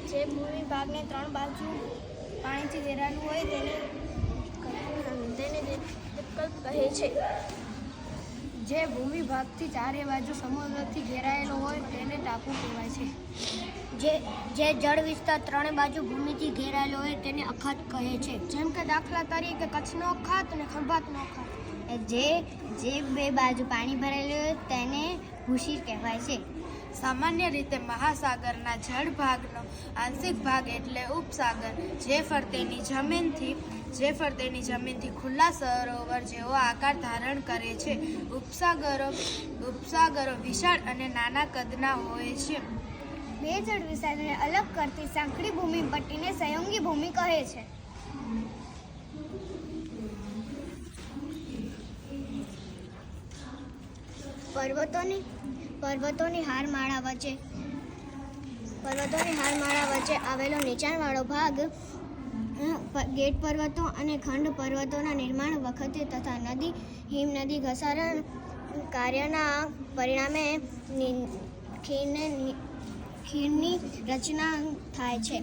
જે ભૂમિભાગને 3 બાજુ પાણીથી ઘેરાયેલું હોય તેને દ્વીપકલ્પ કહે છે. જે ભૂમિભાગથી ચારે બાજુ સમુદ્રથી ઘેરાયેલો હોય તેને ટાપુ કહેવાય છે. જે જળ વિસ્તાર 3 બાજુ ભૂમિથી ઘેરાયેલો હોય તેને અખાત કહે છે. જેમ કે દાખલા તરીકે કચ્છનો અખાત અને ખંભાતનો અખાત. જે 2 બાજુ પાણી ભરેલું હોય તેને ભૂશીર કહેવાય છે. સામાન્ય રીતે મહાસાગરના જળ ભાગનો આંશિક ભાગ એટલે ઉપસાગર જે ફરતેની જમીનથી ખુલ્લા સરોવર જેવો આકાર ધારણ કરે છે. ઉપસાગરો વિશાળ અને નાના કદના હોય છે. બે જળ વિસ્તારને અલગ કરતી સાંકડી ભૂમિ પટ્ટીને સંયોગી ભૂમિ કહે છે. પર્વતોની હારમાળા વચ્ચે આવેલો નીચાણવાળો ભાગ ગેટ પર્વતો અને ખંડ પર્વતોના નિર્માણ વખતે તથા હિમનદી ઘસારણ કાર્યના પરિણામે ખીણની રચના થાય છે.